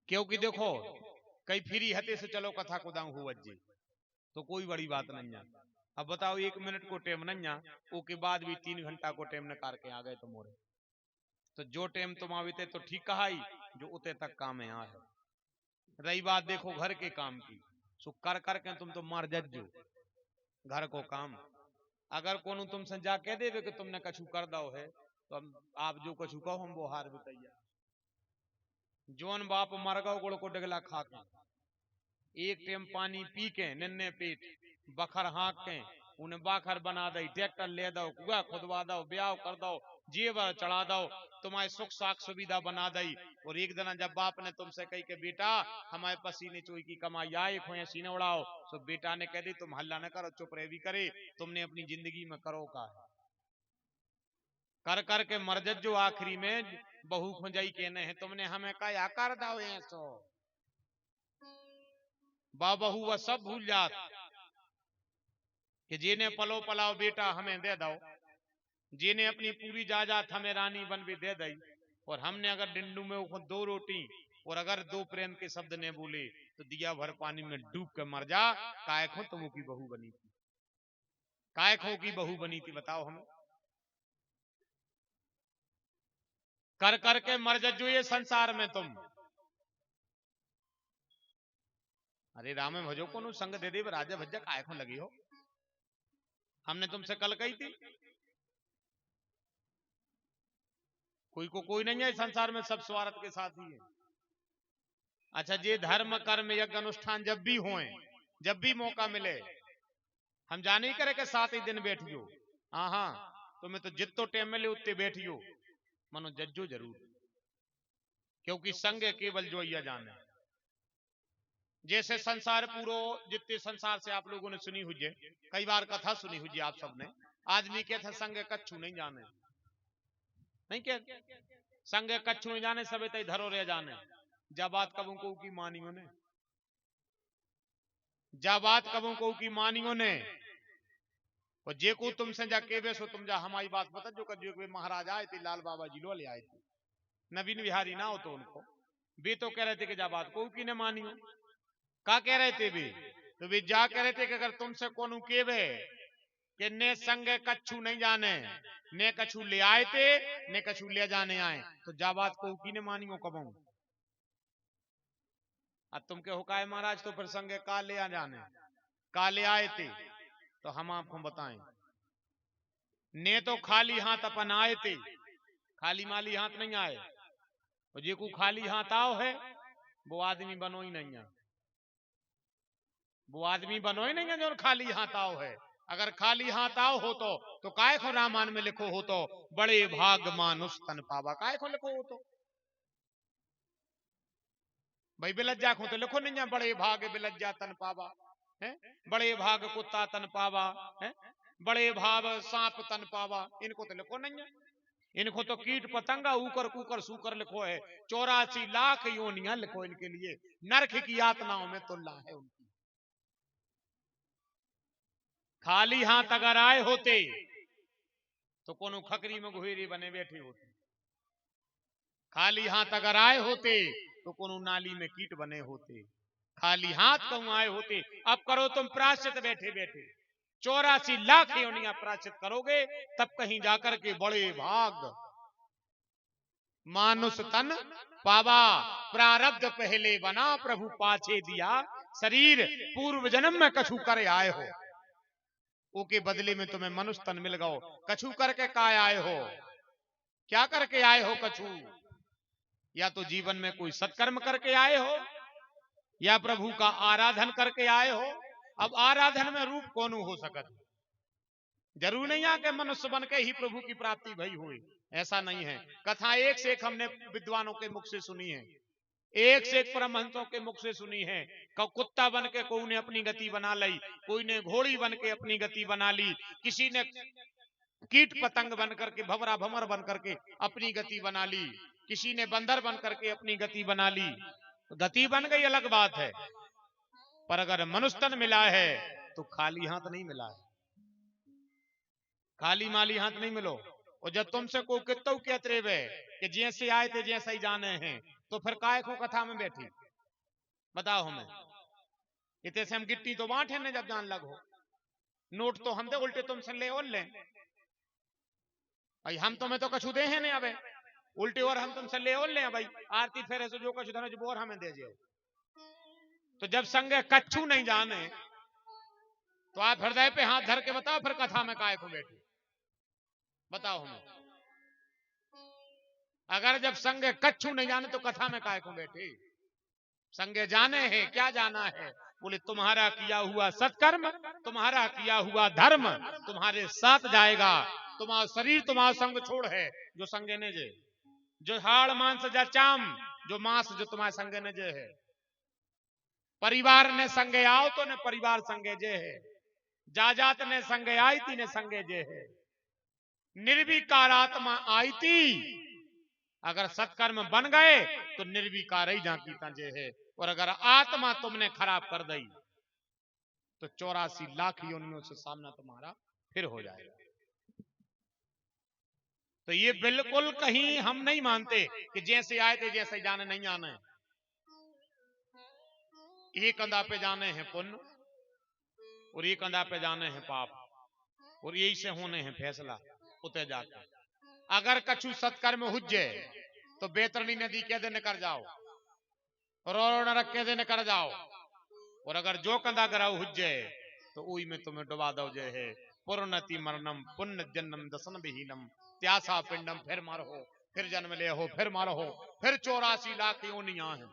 क्योंकि देखो कई फ्री हते से चलो कथा को दाऊ हुआ जी तो कोई बड़ी बात नहीं है। अब बताओ 1 मिनट को टाइम नहीं है, उसके बाद भी 3 घंटा को टाइम निकाल के आ गए तुम मोरे। तो जो टाइम तुम आते तो ठीक कहा ही, जो उते तक काम है है। रही बात देखो घर के काम की, सो कर करके तुम तो मर जज्जो घर को काम। अगर कोनो तुमसे जा कह देवे कि तुमने कछु कर दो है तो हम आप जो कछु कहो हम वो हार भी तैयार। जोन बाप मर गो गुड़ को डगला खा के, एक टाइम पानी पी के नन्हे पेट बखर हाँक के उन्हें बाखर बना दई, ट्रैक्टर ले दो, कुआ खुदवा दो, ब्याह कर दो, जेवर चढ़ा दो, तुम्हारे सुख साख सुविधा बना दई। और एक दिन जब बाप ने तुमसे कही के बेटा हमारे पसीने चोई की कमाई आए खोए सीने उड़ाओ, तो बेटा ने कह दी तुम हल्ला न करो, चुप रह भी करे, तुमने अपनी जिंदगी में करो का कर करके मरजत जो आखिरी में बहू खुंजाई कहने हैं तुमने हमें क्या कर दो ऐसो बाबहू वह सब भूल जात कि जिन्हें पलो पलाओ बेटा हमें दे दो, जिन्हें अपनी पूरी जायदाद हमें रानी बन भी दे दई। और हमने अगर डिंडू में वो 2 रोटी और अगर 2 प्रेम के शब्द ने बोले तो दिया भर पानी में डूब के मर जा। काय खो तुम की बहू बनी थी, काय खो की बहू बनी थी बताओ हमें। कर करके मर जो ये संसार में तुम। अरे राम में भजो को संग दे दे राजा भज्जा काय खो लगी हो। हमने तुमसे कल कही थी कोई को कोई नहीं है संसार में, सब स्वार्थ के साथ ही है। अच्छा ये धर्म कर्म यज्ञ अनुष्ठान जब भी होए, जब भी मौका मिले हम जाने करे के 7 ही दिन बैठियो। हाँ हाँ तुम्हें तो जितो टाइम मिले उतने बैठियो, मनो जज्जो जरूर, क्योंकि संग केवल जो यह जाने। जैसे संसार पूरो जितने संसार से आप लोगों ने सुनी हुई है, कई बार कथा सुनी हुई है आप सबने, आदमी के थे संग कच्छू नहीं जाने, नहीं क्या संग कच्छू नहीं जाने सब तय धरो रह जाने। जा बात कबू को की मानियो ने, जा बात कबू को की मानियो ने, और जे को तुमसे जा केवे सो तुम जा हमारी बात बता जो कर जो महाराज आए थे लाल बाबा जी लो ले आए थे, नवीन विहारी ना हो तो उनको वे तो कह रहे थे कि जा बात को की ने मानियो। का कह रहे थे वे, तो वे जा कह रहे थे कि अगर तुमसे कोनु केवे कि ने संग कच्छू नहीं जाने, ने कछु ले आए थे ने कछु ले जाने आए, तो जा बात को की ने मानियो कबू। अब तुम के हुकाय महाराज तो फिर संग का ले आ जाने, का ले आए थे, तो हम आपको बताएं ने तो खाली हाथ अपन आए थे, खाली माली हाथ नहीं आए। और जे को खाली हाथ आओ है वो आदमी बनो ही नहीं है, वो आदमी बनो ही नहीं है जो खाली हाथ आओ है। अगर खाली हाथ आओ हो तो काय को रामायण में लिखो हो तो बड़े भाग मानुष तन पावा, काय को लिखो हो तो भाई बिलज्जा को तो लिखो नहीं है बड़े भाग बिलज्जा तन पावा है, बड़े भाग कुत्ता तन पावा है, बड़े भाग सांप तन पावा, इनको तो लिखो नहीं है। इनको तो कीट पतंगा ऊकर कुकर सूकर लिखो है, 84 लाख योनियां लिखो इनके लिए, नरक की यातनाओं में तुलना है उनकी। खाली हाथ अगर आए होते तो कोनो खकरी में घुएरी बने बैठे होते, खाली हाथ अगर आए होते तो कोनो नाली में कीट बने होते, खाली हाथ कहूं आए होते। अब करो तुम प्राश्चित बैठे बैठे, 84 लाख योनियां प्राश्चित करोगे तब कहीं जाकर के बड़े भाग मानुष तन पावा। प्रारब्ध पहले बना प्रभु पाछे दिया, शरीर पूर्व जन्म में कछु करे आए हो, ओके बदले में तुम्हें मनुष्य तन मिल गओ। कछु करके काय आए हो, क्या करके आए हो कछु, या तो जीवन में कोई सत्कर्म करके आए हो या प्रभु का आराधन करके आए हो। अब आराधन में रूप कौन हो सकत, जरूर नहीं है कि मनुष्य बन के ही प्रभु की प्राप्ति भई हुई, ऐसा नहीं है। कथा एक से एक हमने विद्वानों के मुख से सुनी है, एक से एक परमहंसों के मुख से सुनी है। कुत्ता बन के कोई ने अपनी गति बना ली, कोई ने घोड़ी बन के अपनी गति बना ली, किसी ने कीट पतंग बन करके भवरा भमर बन करके अपनी गति बना ली, किसी ने बंदर बन करके अपनी गति बना ली। गति बन गई अलग बात है, पर अगर मनुष्य तन मिला है तो खाली हाथ नहीं मिला है, खाली माली हाथ नहीं मिलो। और जब तुमसे को कितो के अतरेवे कि जैसे आए थे जैसे ही जाने हैं, तो फिर काय को कथा में बैठी? बताओ हमें। इतने से हम गिट्टी तो बांटे ने जब जान लगो, नोट तो हम दे उल्टे तुमसे ले और ले भाई, हम तुम्हें तो कछु दे हैं नहीं अबे, उल्टे और हम तुमसे ले और ले भाई, आरती फेरे से जो कछु धनो जो बोर हमें दे जियो। तो जब संगे कच्छू नहीं जाने तो आप हृदय पे हाथ धर के बताओ फिर कथा में काय को बैठे? बताओ हमें। अगर जब संगे कच्छू नहीं जाने तो कथा में काय को बैठे? संगे जाने हैं, क्या जाना है? बोले तुम्हारा किया हुआ सत्कर्म, तुम्हारा किया हुआ धर्म तुम्हारे साथ जाएगा। तुम्हारा शरीर तुम्हारा संग छोड़ है जो संगे ने जे, जो हाड़ मांस जा चाम, जो मांस जो तुम्हारे संगे ने जे है। परिवार ने संगे आओ तो ने परिवार संगे जे है, जाजात ने संगे आई थी ने संगे जे है। निर्विकार आत्मा आई थी, अगर सत्कर्म बन गए तो निर्विकार ही जाती जे है। और अगर आत्मा तुमने खराब कर दी तो 84 लाख योनियों से सामना तुम्हारा फिर हो जाएगा। तो ये बिल्कुल कहीं हम नहीं मानते कि जैसे आए थे जैसे जाने नहीं आना है। एक कंधा पे जाने हैं पुण्य और एक कंधा पे जाने हैं पाप, और यही से होने हैं फैसला उते जाकर। अगर कछु सत्कर्म हुज्जे तो बेतरनी नदी के दिन कर जाओ, रोरो नरक के दिन कर जाओ, और अगर जो कंधा कराओ हुज्जे तो उई में तुम्हें डुबा दो जे है। पुरनति मरणम पुण्य जन्म दसन विहीनम, त्यासा पिंडम, फिर मरो फिर जन्म ले हो, फिर मरो फिर 84 लाख योनियां हैं।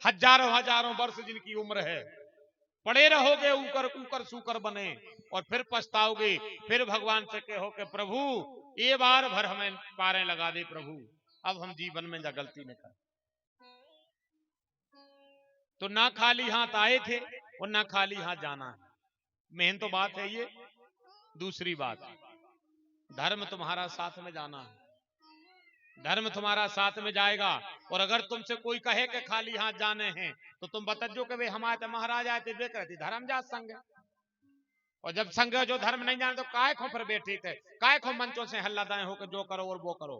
हजारों हजारों वर्ष जिनकी उम्र है, पड़े रहोगे ऊकर ऊकर सूकर बने और फिर पछताओगे। फिर भगवान से कहो कि प्रभु ये बार भर हमें पारे लगा दे प्रभु, अब हम जीवन में जा गलती न कर। तो ना खाली हाथ आए थे और ना खाली हाथ जाना है। मेन तो बात है ये। दूसरी बात, धर्म तुम्हारा साथ में जाना है, धर्म तुम्हारा साथ में जाएगा। और अगर तुमसे कोई कहे कि खाली हाथ जाने हैं तो तुम बतजो कि वे हमारे महाराज आए थे बेकर धर्म जा संग। और जब संग जो धर्म नहीं जाने तो काय खो फिर बैठी थे, काय खो मंचों से हल्ला दाएं हो कि जो करो और वो करो।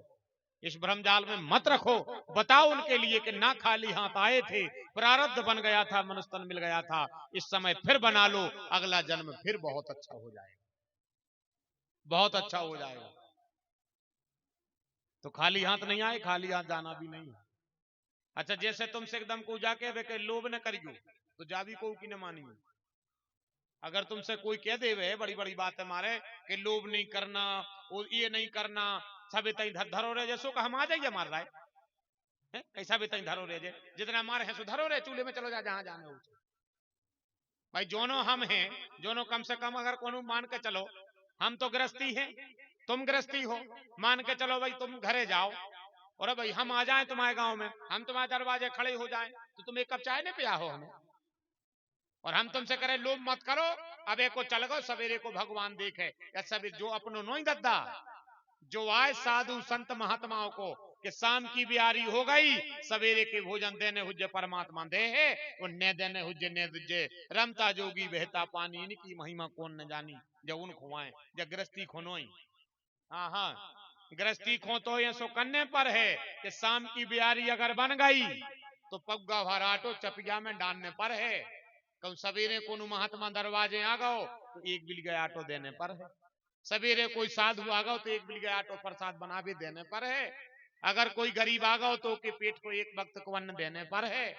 इस भ्रमजाल में मत रखो। बताओ उनके लिए कि ना खाली हाथ आए थे, प्रारब्ध बन गया था, मनुष्य तन मिल गया था, इस समय फिर बना लो, अगला जन्म फिर बहुत अच्छा हो जाएगा, बहुत अच्छा हो जाएगा। तो खाली हाथ नहीं आए, खाली हाथ जाना भी नहीं। अच्छा, जैसे तुमसे एकदम को जाके वे लोभ न करियो तो जावी को की न मानियो। अगर तुमसे कोई कह दे वे बड़ी बड़ी बातें मारे कि लोभ नहीं करना और ये नहीं करना, सब तई धरो रे जैसो का हम आ जाइए मार रहा है कैसा भी तई धरो रे जे, जितना मारे हैं सो धरो रे, चूल्हे में चलो जा जहां जाने हो। भाई जोनो हम हैं, जोनो कम से कम अगर कोनो मान के चलो, हम तो गृहस्थी हैं, तुम गृहस्थी हो, मान के चलो भाई तुम घरे जाओ और भाई हम आ जाएं तुम्हारे गांव में, हम तुम्हारे दरवाजे खड़े हो जाएं तो तुम एक कप चाय नहीं पिया हो हमें, और हम तुमसे करें लोभ मत करो, अब एक को चल गो सवेरे को भगवान देखे। या सभी जो अपनो नहीं दद्दा, जो आए साधु संत महात्माओं को कि शाम की बियारी हो गई, सवेरे के भोजन देने हुज्जे परमात्मा दे है, उन्ने देने हुज्जे ने दुज्जे, रमता जोगी बहता पानी, इनकी महिमा कौन न जानी। जब उन खुआए जब गृहस्थी खोनोई, हाँ हाँ गृहस्थी खो तो ये सो करने पर है कि शाम की बियारी अगर बन गई तो पग्गा भर आटो चपिया में डालने पर है। कल सवेरे को महात्मा दरवाजे आ गओ तो एक बिल गए आटो देने पर है। सवेरे कोई साधु आ गओ तो एक बिल गए आटो प्रसाद बना भी देने पर है। अगर कोई गरीब आ गओ तो के पेट को एक वक्त को अन्न देने पर है।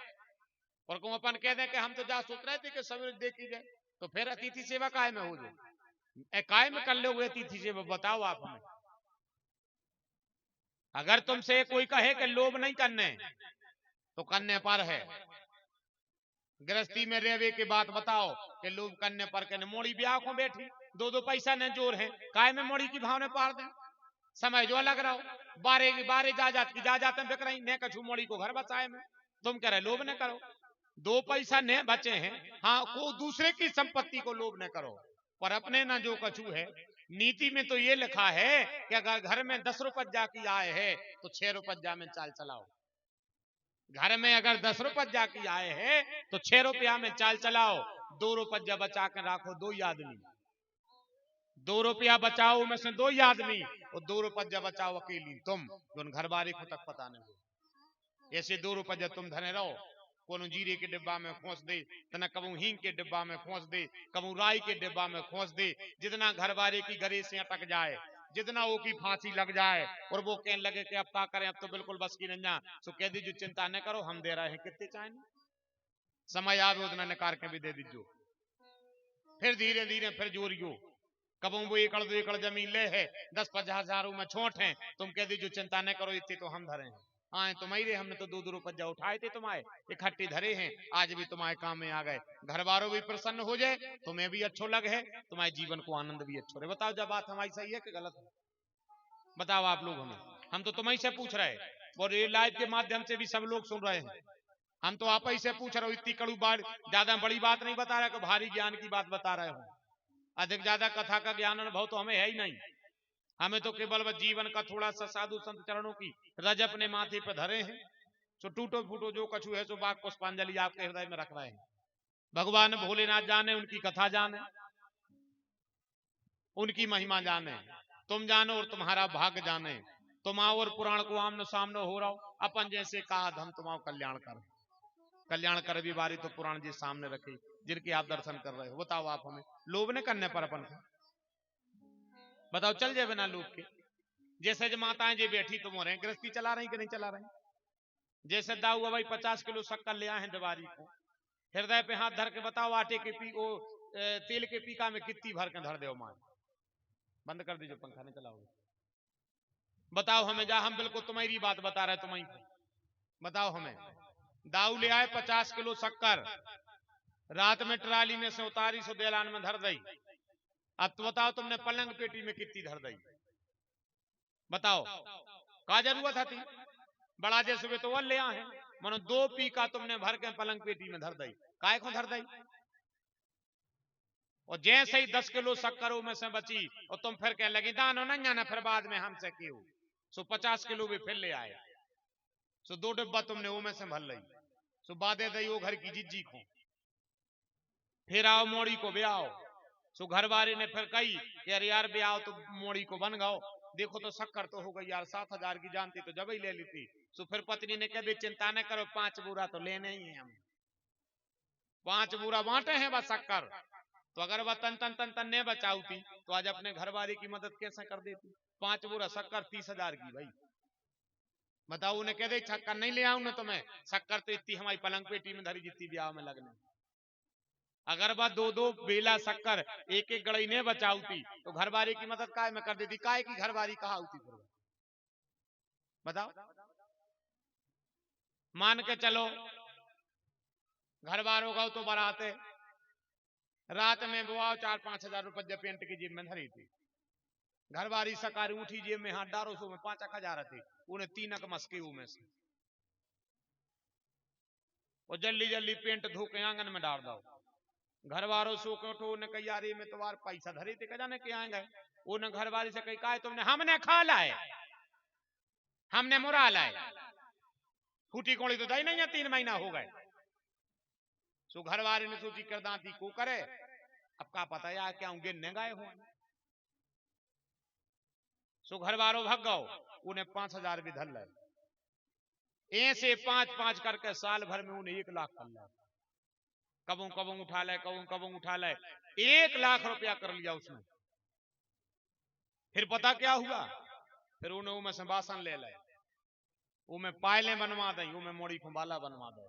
और को अपन कह दे कि हम तो जा सोच रहे थे कि सवेरे देखी जाए, तो फिर अतिथि सेवा काय में हो जाए, काय में कर लो हुए अतिथि सेवा? बताओ आप हमें। अगर तुमसे कोई कहे कि लोभ नहीं करने तो करने पर है। गृहस्थी में रेवे की बात बताओ कि लोभ करने पर के मोड़ी ब्याह को बैठी, दो दो पैसा ने जोर है, काय में मोड़ी की भाव ने पार दे, समय जो लग रहा हो, बारे बारे जा जाते बिक रही ने कछू मोड़ी को घर बचाए में, तुम कह रहे लोभ न करो, दो पैसा ने बचे हैं। हाँ, को दूसरे की संपत्ति को लोभ न करो, पर अपने ना जो कछू है। नीति में तो ये लिखा है कि अगर घर में 10 रुपया की आय है तो 6 रुपया में चाल चलाओ। घर में अगर 10 रुपया की आय है तो 6 रुपया में चाल चलाओ, 2 रुपया बचा कर रखो, दो ही आदमी ₹2 बचाओ में से 2 ही आदमी और ₹2 बचाओ अकेली तुम, जो घर बारी को तक पता नहीं हो। ऐसे ₹2 तुम धने रहो, कोनो जीरे के डिब्बा में खोस दे, तना कबू हींग के डिब्बा में खोस दे, कबू राई के डिब्बा में खोस दे, जितना घर बारे की गरे से अटक जाए, जितना वो की फांसी लग जाए और वो कहने लगे कि अब क्या करें, अब तो बिल्कुल बस की नहीं, तो कह दीजिए चिंता न करो, हम दे रहे हैं कितने चाहे, समय आवे उतना निकाल के भी दे दीजिए। फिर धीरे धीरे फिर जोरियो, कबू वो 1 एकड़ जमीन ले है, 10-50 हजारों में छोट है, तुम कह दीजिए चिंता न करो, इतने तो हम धरे हैं, आए तुम्हारे, हमने तो ₹2 उठाए थे तुम्हारे, इकट्ठे धरे हैं, आज भी तुम्हारे काम में आ गए, घर वालों भी प्रसन्न हो जाए, तुम्हें भी अच्छो लगे, तुम्हारे जीवन को आनंद भी अच्छो रहे। बताओ जब बात हमारी सही है कि गलत है? बताओ आप लोग हमें, हम तो तुम्हें से पूछ रहे हैं और ये लाइव के माध्यम से भी सब लोग सुन रहे हैं, हम तो आप ही से पूछ रहे हो, इतनी कड़ू बात, ज्यादा बड़ी बात नहीं बता रहे, भारी ज्ञान की बात बता रहे हो, अधिक ज्यादा कथा का ज्ञान अनुभव तो हमें है ही नहीं, हमें तो केवल वह जीवन का थोड़ा सा साधु संत चरणों की रज अपने माथे पर धरे हैं, सो टूटो फूटो जो कछु है सो बाग पुष्पांजलि आपके हृदय में रख रहे हैं। भगवान भोलेनाथ जाने, उनकी कथा जाने, उनकी महिमा जाने, तुम जानो और तुम्हारा भाग्य जाने, तुम आओ और पुराण को आमने सामने हो रहा हो, अपन जैसे कहा हम तुम्हारा कल्याण कर भी बारी तो पुराण जी सामने रखे, जिनके आप दर्शन कर रहे हो। बताओ आप हमें, लोभ ने करने पर अपन को बताओ चल जाए बिना लोभ के? जैसे जो माताएं जी बैठी तुम हो रहे हैं, गृहस्थी चला रही कि नहीं चला रही? जैसे दाऊ भाई 50 किलो शक्कर ले आए हैं दिवाली को, हृदय पे हाथ धर के बताओ, आटे के पी ओ तेल के पीका में कितनी भर के धर दो मां? बंद कर दीजिए पंखा, नहीं चलाओगे? बताओ हमें, जा हम बिल्कुल तुम्हारी बात बता रहे तुम्हें, बताओ हमें, दाऊ ले आए 50 किलो शक्कर, रात में ट्राली में से उतारी सो देलान में धर दी, अब तो बताओ तुमने पलंग पेटी में कितनी धर दी? बताओ का जरूरत थी? बड़ा जैसे वे तो ले आए, मनो 2 पीका तुमने भर के पलंग पेटी में धर दी, काय को धर दी? और जैसे ही 10 किलो शक्कर में से बची और तुम फिर कह लगी दानो न जाना, फिर बाद में हमसे क्यों, सो 50 किलो भी फिर ले आए, सो 2 डिब्बा तुमने वो में से भर ली, सो बादे दई वो घर की जिज्जी को, फिर आओ मोड़ी को ब्याओ, सो घर वाले ने फिर कही कि अरे यार ब्याओ तो मोड़ी को बन गाओ, देखो तो शक्कर तो हो गई यार, 7,000 की जानती तो जब ही ले ली थी। सो फिर पत्नी ने कह दी चिंता न करो, 5 बूरा तो लेने ही है, हम 5 बूरा बांटे हैं बस शक्कर, तो अगर वह तन तन तन तन ने बचाऊ थी तो आज अपने घर वाले की मदद कैसे कर देती? 5 बूरा शक्कर 30,000 की भाई, बताओ। उन्हें कह दे शक्कर नहीं ले आऊं ना तुम्हें, शक्कर तो इतनी हमारी पलंग पेटी में धरी जितनी ब्याह में लगने, अगर वह 2-2 बेला शक्कर 1-1 गड़ई ने बचाऊ थी तो घर वाले की मदद काय में कर देती? काय की घर वाली कहा होती फिर? बताओ। मान के चलो घर वालों का तो बराते रात में बुआओ 4-5 हजार रुपये पेंट की जेब में धरी थी, घर वाली सकारी उठी जेब में हाथ डारो, सो में 5,000 थे, उन्हें 3 मस्के में से, और जल्दी जल्दी पेंट धो के आंगन में डाल दो। घर वालों सो के उठो, उन्हें कही यार में तुम्हारे पैसा धरे थे, जाने के आएंगे, उन्हें घर वाली से कही का तुमने? हमने खा लाए, हमने मुरा लाए, फूटी कोड़ी तो दही नहीं है, 3 महीना हो गए। सो घर वाले ने सोची करदाती को करे, अब का पता यार क्या गिनने गए हो, सो घर वालों भग गओ, उन्हें 5,000 भी धर लाए, ऐसे 5-5 करके साल भर में उन्हें 1 लाख कर लाए, कबू कबू उठा ले, कबू कबू उठा ले, 1 लाख रुपया कर लिया उसने। फिर पता क्या हुआ? फिर उन्हें उमें से बासन ले लाए, उमें पायलें बनवा दें, उमें मोड़ी फुंबाला बनवा दें।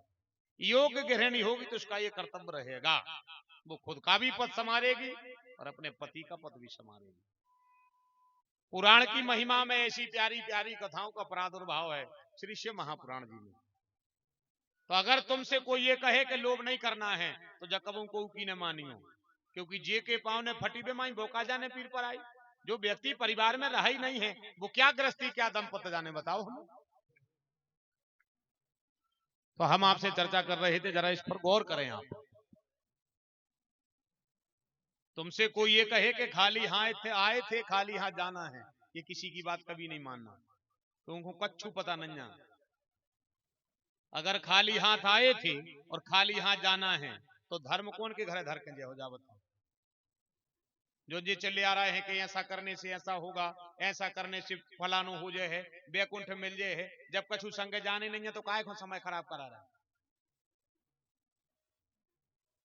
योग्य गृहिणी होगी तो उसका ये कर्तव्य रहेगा, वो खुद का भी पद संभालेगी और अपने पति का पद भी संभालेगी। पुराण की महिमा में ऐसी प्यारी प्यारी कथाओं का प्रादुर्भाव है श्री शिव महापुराण जी में। तो अगर तुमसे कोई ये कहे कि लोभ नहीं करना है तो जकबों को की न मानियो, क्योंकि जे के पाँव ने फटी बेमाई बोका जाने पीर पर आई। जो व्यक्ति परिवार में रहा ही नहीं है वो क्या गृहस्थी क्या दंपत्ति जाने, बताओ हम। तो हम आपसे चर्चा कर रहे थे, जरा इस पर गौर करें आप। तुमसे कोई ये कहे कि खाली हाथ आए थे खाली हाथ जाना है, ये किसी की बात कभी नहीं मानना, तुमको कच्छु पता नहीं है। अगर खाली हाथ आए थे और खाली हाथ जाना है तो धर्म कौन के घर धर के हो जा बताओ? जो ये चले आ रहे हैं कि ऐसा करने से ऐसा होगा, ऐसा करने से फलानो हो जाए है, बैकुंठ मिल जाए है, जब कछु संग जाने नहीं है तो काहे को समय खराब करा रहा है।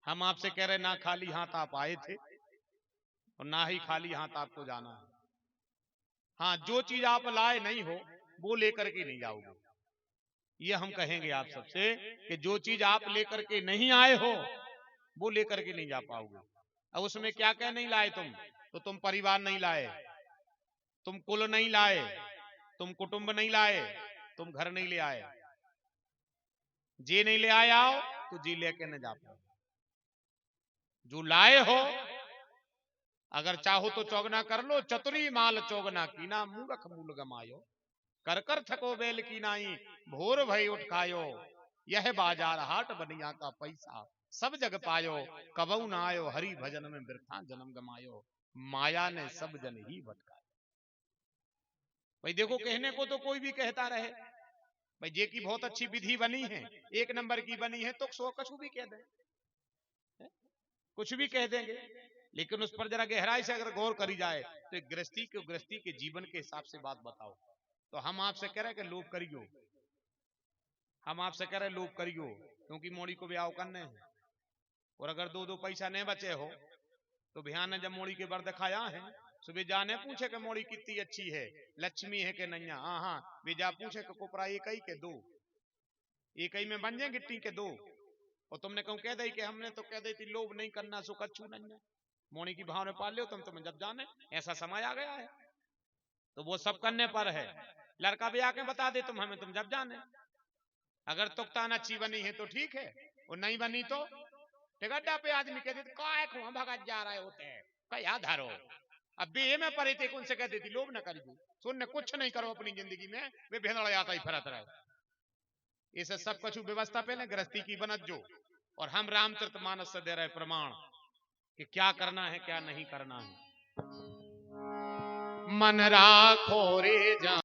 हम आपसे कह रहे ना खाली हाथ आप आए थे और ना ही खाली हाथ आपको जाना है। हाँ, जो चीज आप लाए नहीं हो वो लेकर के नहीं जाओगे। ये हम कहेंगे आप सबसे कि जो चीज आप लेकर के नहीं आए हो वो लेकर के नहीं जा पाओगे। अब उसमें क्या क्या नहीं लाए तुम? तो तुम परिवार नहीं लाए, तुम कुल नहीं लाए, तुम कुटुंब नहीं लाए, तुम घर नहीं ले आए। जे नहीं ले आए आओ तो जी लेके न जा पाओ। जो लाए हो अगर चाहो तो चौगना कर लो, चतुरी माल चौगना कीना, मूर्ख मूल गमायो, कर कर थको बेल की नाई, भोर भई उठ खायो, यह बाजार हाट बनिया का पैसा, सब जग पायो, कबऊ ना आयो हरि भजन में वृथा जन्म गमायो, माया ने सब जन ही भटकायो। भाई देखो, कहने को तो कोई भी कहता रहे, भाई जे की बहुत अच्छी विधि बनी है, एक नंबर की बनी है, तो सो कछु भी कह दे, कुछ भी कह देंगे, लेकिन उस पर जरा गहराई से अगर गौर करी जाए तो एक गृहस्थी के जीवन के हिसाब से बात बताओ। तो हम आपसे कह रहे हैं कि लोभ करियो, हम आपसे कह रहे हैं लोभ करियो, क्योंकि मोड़ी को ब्याह करने हैं, और अगर दो दो पैसा नहीं बचे हो तो बिहान ने जब मोड़ी के बर दिखाया है, सुबह जाने पूछे कि मोड़ी कितनी अच्छी है, लक्ष्मी है कि नहीं, हाँ हाँ, वे जा पूछे कि कोपरा एक ही के दो, एक ही में बन जाए गिट्टी के दो, और तुमने कहूं कह दी कि हमने तो कह दी थी लोभ नहीं करना, सो कच्छू नहीं है, मोनी की भाव में पाल लो तुम जब जाने, ऐसा समय आ गया है। तो वो सब करने पर है, लड़का भी आके बता दे तुम हमें, तुम जब जाने। अगर तुकतान अच्छी बनी है तो ठीक है, और नहीं बनी तो टिकट्टा पे आदमी कहते काय भगत जा रहे होते हैं, क्या धरो। अब बे में परे थे उनसे कहती थी लोभ न करिए, सुनने कुछ नहीं करो अपनी जिंदगी में, वे भेड़ आता ही फरत रहे। इसे सब कुछ व्यवस्था पहले गृहस्थी की बनत जो, और हम रामचरितमानस से दे रहे प्रमाण कि क्या करना है क्या नहीं करना है। मन राखो रे जा